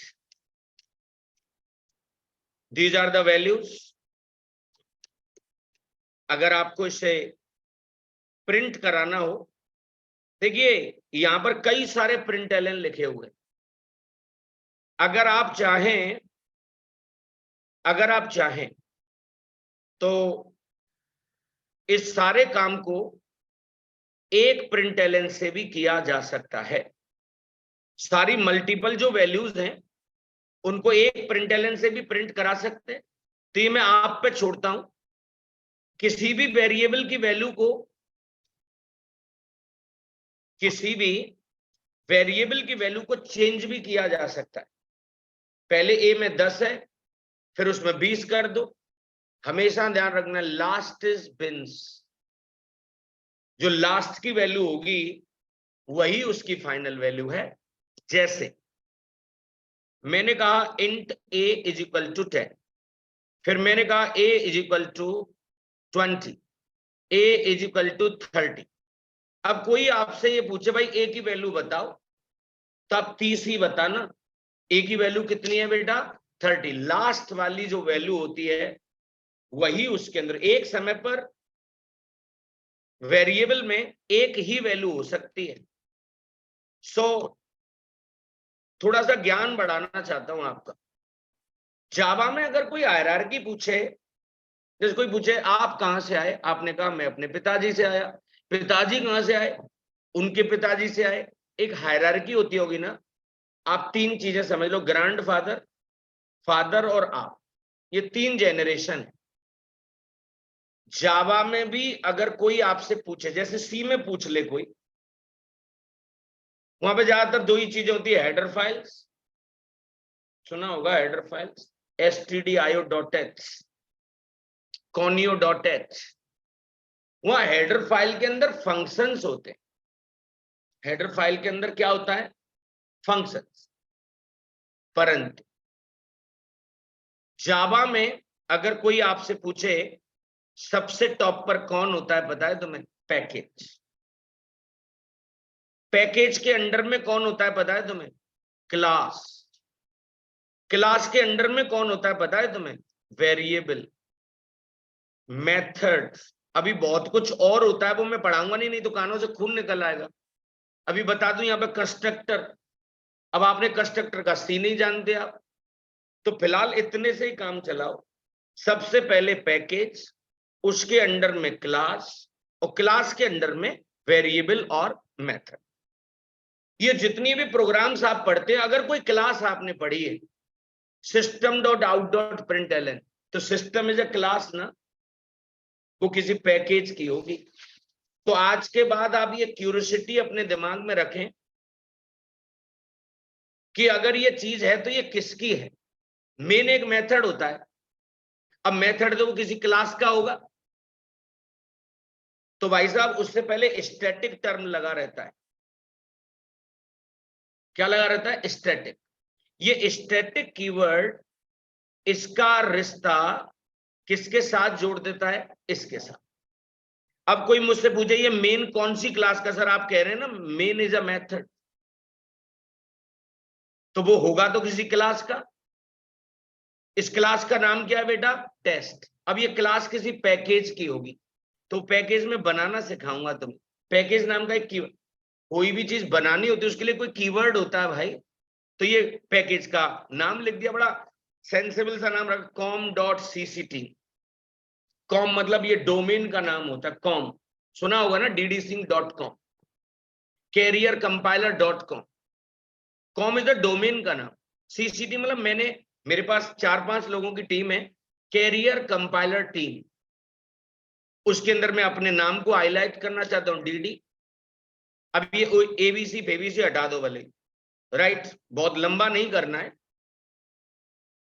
These are the values. अगर आपको इसे प्रिंट कराना हो, देखिए यहां पर कई सारे प्रिंट एलन लिखे हुए। अगर आप चाहें तो इस सारे काम को एक प्रिंट एलन से भी किया जा सकता है। सारी मल्टीपल जो वैल्यूज हैं उनको एक प्रिंट एलन से भी प्रिंट करा सकते हैं। तो ये मैं आप पे छोड़ता हूं, किसी भी वेरिएबल की वैल्यू को किसी भी वेरिएबल की वैल्यू को चेंज भी किया जा सकता है। पहले ए में 10 है, फिर उसमें 20 कर दो। हमेशा ध्यान रखना, लास्ट इज बिन्स, जो लास्ट की वैल्यू होगी वही उसकी फाइनल वैल्यू है। जैसे मैंने कहा int A is equal to 10, फिर मैंने कहा A is equal to 20, A is equal to 30। अब कोई आपसे ये पूछे भाई ए की वैल्यू बताओ, तो आप 30 ही बताना। ए की वैल्यू कितनी है बेटा? 30। लास्ट वाली जो वैल्यू होती है वही उसके अंदर, एक समय पर वेरिएबल में एक ही वैल्यू हो सकती है। सो थोड़ा सा ज्ञान बढ़ाना चाहता हूं आपका। जावा में अगर कोई हायरार्की पूछे, जैसे कोई पूछे आप कहां से आए, आपने कहा मैं अपने पिताजी से आया। पिताजी कहां से आए? उनके पिताजी से आए। एक हायरार्की होती होगी ना। आप तीन चीजें समझ लो, ग्रैंडफादर, फादर और आप, ये तीन जेनरेशन है। जावा में भी अगर कोई आपसे पूछे, जैसे सी में पूछ ले कोई, वहां पे ज्यादातर दो ही चीजें होती है, हेडर फाइल्स, सुना होगा हेडर फाइल्स, stdio.h, conio.h। वहां हेडर फाइल के अंदर फंक्शंस होते हैं। हेडर फाइल के अंदर क्या होता है? फंक्शंस। परंतु जावा में अगर कोई आपसे पूछे सबसे टॉप पर कौन होता है, पता है तुम्हें? पैकेज। पैकेज के अंडर में कौन होता है, पता है तुम्हें? क्लास। क्लास के अंडर में कौन होता है, पता है तुम्हें? Variable, method. अभी बहुत कुछ और होता है, वो मैं पढ़ाऊंगा नहीं तो कानों से खून निकल आएगा। अभी बता दूं यहाँ पे कंस्ट्रक्टर। अब आपने कंस्ट्रक्टर का सी नहीं जानते आप, तो फिलहाल इतने से ही काम चलाओ। सबसे पहले पैकेज, उसके अंडर में क्लास, और क्लास के अंडर में वेरिएबल और मेथड। ये जितनी भी प्रोग्राम्स आप पढ़ते हैं, अगर कोई क्लास आपने पढ़ी है system.out.println, तो सिस्टम इज अ क्लास ना, वो किसी पैकेज की होगी। तो आज के बाद आप ये क्यूरियोसिटी अपने दिमाग में रखें कि अगर ये चीज है तो ये किसकी है। मेन एक मेथड होता है। अब मेथड तो वो किसी क्लास का होगा, तो भाई साहब उससे पहले स्टैटिक टर्म लगा रहता है। क्या लगा रहता है? स्टैटिक। ये स्टैटिक कीवर्ड, इसका रिश्ता किसके साथ जोड़ देता है? इसके साथ। अब कोई मुझसे पूछे ये मेन कौन सी क्लास का? सर आप कह रहे हैं ना मेन इज अ मेथड, तो वो होगा तो किसी क्लास का। इस क्लास का नाम क्या है बेटा? टेस्ट। अब ये क्लास किसी पैकेज की होगी, तो पैकेज में बनाना सिखाऊंगा तुम्हें। पैकेज नाम का एक कीवर्ड, कोई भी चीज बनानी होती है उसके लिए कोई कीवर्ड होता है भाई। तो ये पैकेज का नाम लिख दिया, बड़ा सेंसिबल सा नाम रखा, com.cct। कॉम मतलब ये डोमेन का नाम होता है। कॉम सुना होगा ना, ddsync.com, कैरियर कंपाइलर.com। कॉम इज द डोमेन का नाम। सीसीटी मतलब मेरे पास 4-5 लोगों की टीम है, कैरियर कंपाइलर टीम। उसके अंदर मैं अपने नाम को हाईलाइट करना चाहता हूं, डीडी। अब ये एबीसी फेबीसी हटा दो भले, राइट, बहुत लंबा नहीं करना है।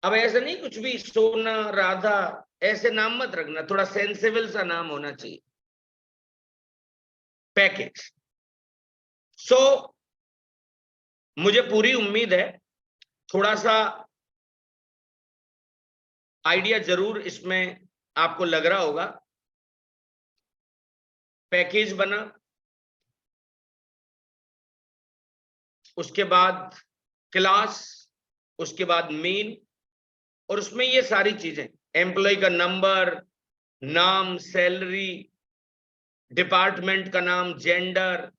अब ऐसा नहीं कुछ भी सोना राधा ऐसे नाम मत रखना, थोड़ा सेंसिबल सा नाम होना चाहिए। पैकेज। सो मुझे पूरी उम्मीद है थोड़ा सा आइडिया जरूर इसमें आपको लग रहा होगा। पैकेज बना, उसके बाद क्लास, उसके बाद मेन, और उसमें ये सारी चीजें, एम्प्लॉय का नंबर, नाम, सैलरी, डिपार्टमेंट का नाम, जेंडर,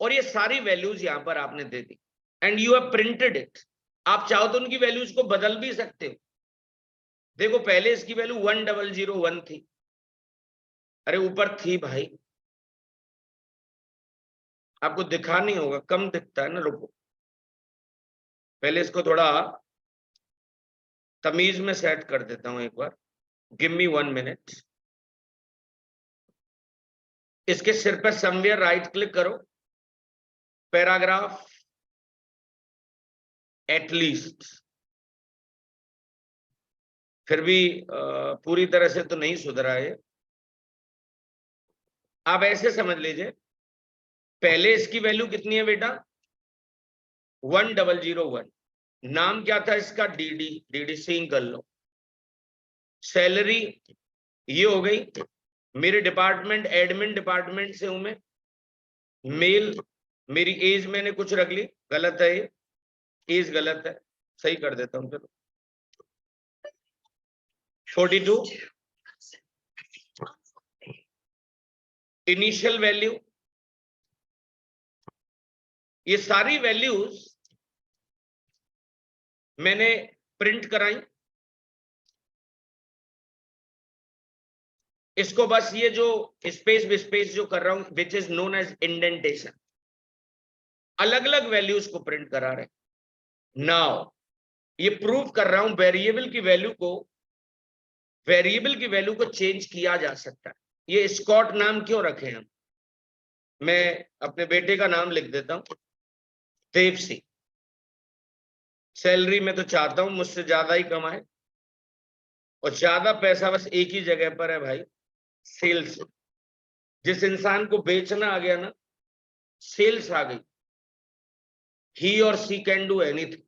और ये सारी वैल्यूज यहां पर आपने दे दी and you have printed it. आप चाहो तो उनकी वैल्यूज को बदल भी सकते हो। देखो पहले इसकी वैल्यू 1001 थी, अरे ऊपर थी भाई, आपको दिखा नहीं होगा, कम दिखता है ना। रुको पहले इसको थोड़ा तमीज में सेट कर देता हूं एक बार, गिव मी 1 मिनट। इसके सिर पर समवेयर राइट क्लिक करो, पैराग्राफ एटलीस्ट, फिर भी पूरी तरह से तो नहीं सुधरा है। आप ऐसे समझ लीजिए, पहले इसकी वैल्यू कितनी है बेटा, 1001। नाम क्या था इसका, डीडी, डीडी सिंह कर लो। सैलरी ये हो गई, मेरे डिपार्टमेंट एडमिन डिपार्टमेंट से हूं मैं, मेल। मेरी एज मैंने कुछ रख ली, गलत है ये, एज गलत है, सही कर देता हूं चलो, 42। इनिशियल वैल्यू, ये सारी वैल्यूज मैंने प्रिंट कराई। इसको बस ये जो स्पेस विस्पेस जो कर रहा हूं, which is known as indentation, अलग अलग वैल्यूज को प्रिंट करा रहे। नाउ ये प्रूव कर रहा हूं वेरिएबल की वैल्यू को चेंज किया जा सकता है। ये स्कॉट नाम क्यों रखे हम, मैं अपने बेटे का नाम लिख देता हूं, देव सिंह। सैलरी में तो चाहता हूं मुझसे ज्यादा ही कमाए, और ज्यादा पैसा बस एक ही जगह पर है भाई, सेल्स। जिस इंसान को बेचना आ गया ना, सेल्स आ गई, ही और सी कैन डू एनीथिंग।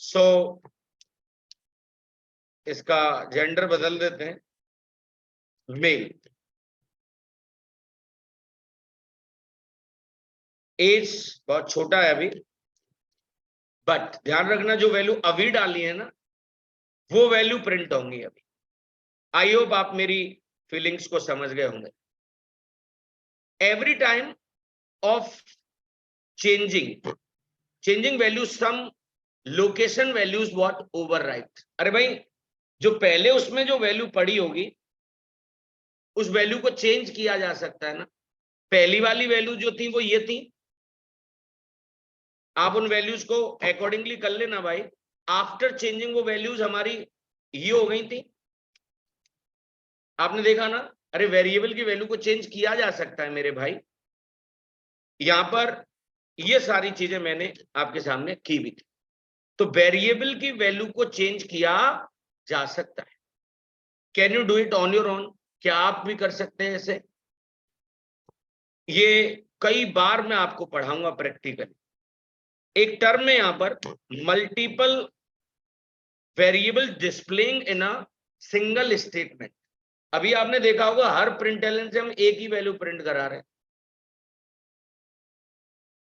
सो इसका जेंडर बदल देते हैं, मेल। एज बहुत छोटा है अभी, बट ध्यान रखना जो वैल्यू अभी डाली है ना, वो वैल्यू प्रिंट होंगी अभी। आई होप आप मेरी फीलिंग्स को समझ गए होंगे। Every time of changing value, some location values what overwrite. अरे भाई, जो पहले उसमें जो वैल्यू पड़ी होगी, उस वैल्यू को चेंज किया जा सकता है ना। पहली वाली वैल्यू जो थी वो ये थी, आप उन वैल्यूज को अकॉर्डिंगली कर लेना भाई। आफ्टर चेंजिंग वो वैल्यूज हमारी ये हो गई थी, आपने देखा ना। अरे वेरिएबल की वैल्यू को चेंज किया जा सकता है मेरे भाई। यहां पर ये सारी चीजें मैंने आपके सामने की भी थी। तो वेरिएबल की वैल्यू को चेंज किया जा सकता है। Can you do it on your own, क्या आप भी कर सकते हैं ऐसे? ये कई बार मैं आपको पढ़ाऊंगा प्रैक्टिकल। एक टर्म में यहां पर multiple variable displaying in a single statement. अभी आपने देखा होगा हर प्रिंट एलन से हम एक ही वैल्यू प्रिंट करा रहे हैं,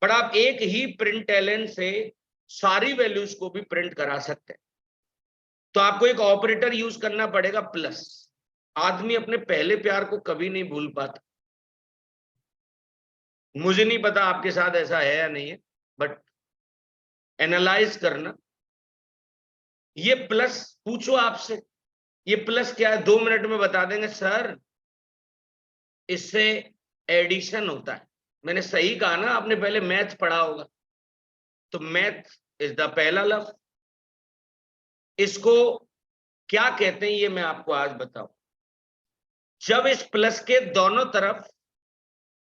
पर आप एक ही प्रिंट एलन से सारी वैल्यूज को भी प्रिंट करा सकते हैं। तो आपको एक ऑपरेटर यूज करना पड़ेगा, प्लस। आदमी अपने पहले प्यार को कभी नहीं भूल पाता। मुझे नहीं पता आपके साथ ऐसा है या नहीं है, बट एनालाइज करना। ये प्लस पूछो आपसे, ये प्लस क्या है, 2 मिनट में बता देंगे सर, इससे एडिशन होता है। मैंने सही कहा ना, आपने पहले मैथ पढ़ा होगा। तो मैथ इज द पहला लफ्ज। इसको क्या कहते हैं ये मैं आपको आज बताऊं। जब इस प्लस के दोनों तरफ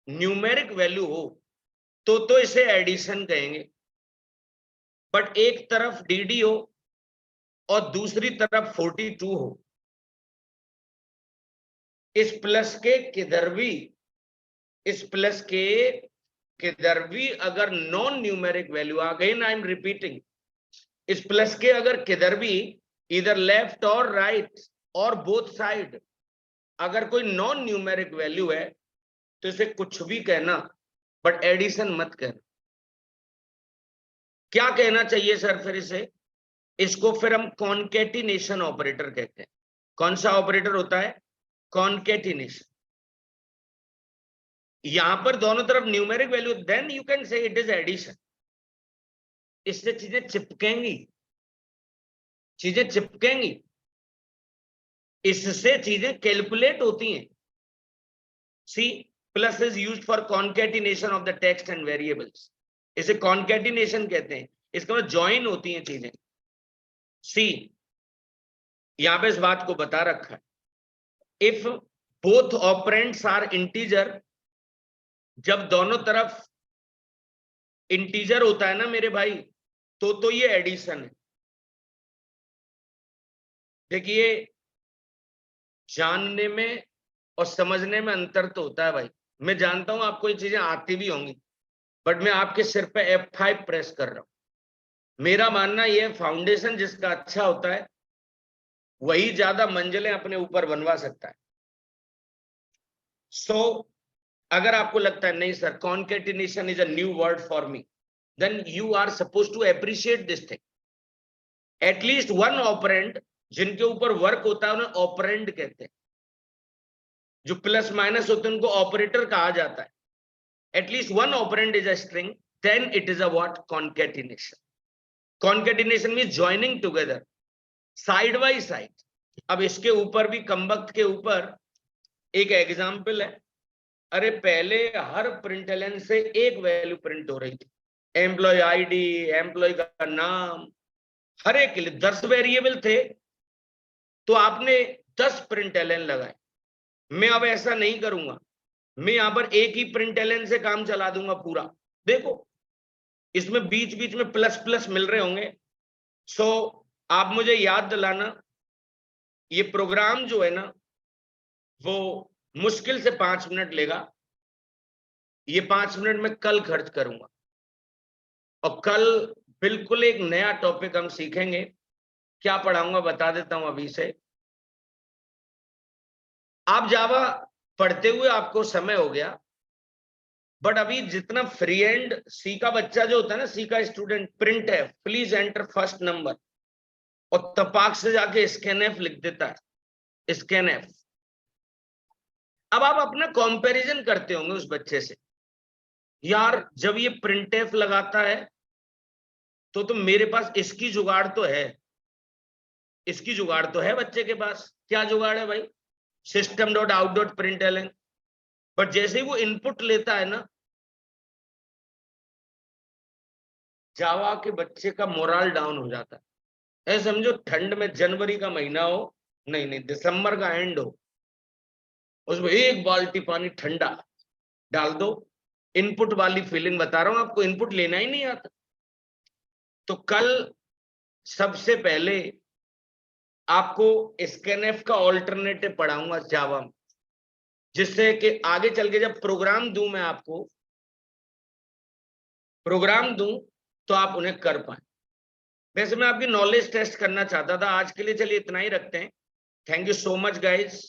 न्यूमेरिक वैल्यू हो तो इसे एडिशन कहेंगे, बट एक तरफ डीडी हो और दूसरी तरफ 42 हो, इस प्लस के किधर भी, इस प्लस के किधर भी अगर non numeric value, again I am repeating, इस प्लस के अगर किधर भी इधर लेफ्ट और राइट और बोथ साइड अगर कोई नॉन न्यूमेरिक वैल्यू है तो इसे कुछ भी कहना, बट एडिशन मत कहना। क्या कहना चाहिए सर फिर इसे? इसको फिर हम कॉन्केटिनेशन ऑपरेटर कहते हैं। कौन सा ऑपरेटर होता है? कॉन्केटिनेशन। यहां पर दोनों तरफ numeric value, then you can say it is addition. इससे चीजें चिपकेंगी, चीजें चिपकेंगी, इससे चीजें कैलकुलेट होती हैं। C, plus is used for concatenation of the text and variables. इसे कॉन्केटिनेशन कहते हैं, इसका मतलब ज्वाइन होती हैं चीजें। सी, यहां पे इस बात को बता रखा है, if both operands are integer, जब दोनों तरफ इंटीजर होता है ना मेरे भाई, तो ये एडिशन है। देखिए, जानने में और समझने में अंतर तो होता है भाई। मैं जानता हूं आपको ये चीजें आती भी होंगी, बट मैं आपके सिर पे F5 प्रेस कर रहा हूं। मेरा मानना यह फाउंडेशन जिसका अच्छा होता है वही ज्यादा मंजिलें अपने ऊपर बनवा सकता है। सो अगर आपको लगता है नहीं sir concatenation is a new word for me, then you are suppose to appreciate this thing. At least one operand जिनके ऊपर वर्क होता है उन्हें ऑपरेंड कहते हैं, जो प्लस माइनस होते हैं उनको ऑपरेटर कहा जाता है। At least one operand is a string, then it is a what, concatenation. Concatenation means joining together side by side. अब इसके ऊपर भी कमबख्त के ऊपर एक एग्जाम्पल है। अरे पहले हर प्रिंटलन से एक वैल्यू प्रिंट हो रही थी, एम्प्लॉय आईडी, एम्प्लॉय का नाम, हर एक के लिए 10 वेरिएबल थे, तो आपने 10 प्रिंटलन लगाए। मैं अब ऐसा नहीं करूंगा, मैं यहां पर एक ही प्रिंटलन से काम चला दूंगा पूरा। देखो इसमें बीच बीच में प्लस प्लस मिल रहे होंगे। सो आप मुझे याद दिलाना, ये प्रोग्राम जो है ना वो मुश्किल से 5 मिनट लेगा। ये 5 मिनट में कल खर्च करूंगा, और कल बिल्कुल एक नया टॉपिक हम सीखेंगे। क्या पढ़ाऊंगा बता देता हूं अभी से। आप जावा पढ़ते हुए आपको समय हो गया, बट अभी जितना फ्री एंड सी का बच्चा जो होता है ना, सी का स्टूडेंट, प्रिंट है प्लीज एंटर फर्स्ट नंबर, और तपाक से जाके स्कैन एफ लिख देता है, स्कैन एफ। अब आप अपना कंपैरिजन करते होंगे उस बच्चे से, यार जब ये प्रिंट एफ लगाता है तो मेरे पास इसकी जुगाड़ तो है, इसकी जुगाड़ तो है बच्चे के पास। क्या जुगाड़ है भाई? System dot out dot print L. But जैसे ही वो इनपुट लेता है ना, जावा के बच्चे का मोरल डाउन हो जाता है। ऐसे समझो ठंड में जनवरी का महीना हो, नहीं नहीं दिसंबर का एंड हो, उसमें एक बाल्टी पानी ठंडा डाल दो, इनपुट वाली फीलिंग बता रहा हूं आपको, इनपुट लेना ही नहीं आता। तो कल सबसे पहले आपको स्कैनएफ का ऑल्टरनेटिव पढ़ाऊंगा जावा में, जिससे कि आगे चल के जब प्रोग्राम दूं मैं आपको, प्रोग्राम दूं तो आप उन्हें कर पाए। वैसे मैं आपकी नॉलेज टेस्ट करना चाहता था। आज के लिए चलिए इतना ही रखते हैं। Thank you so much guys.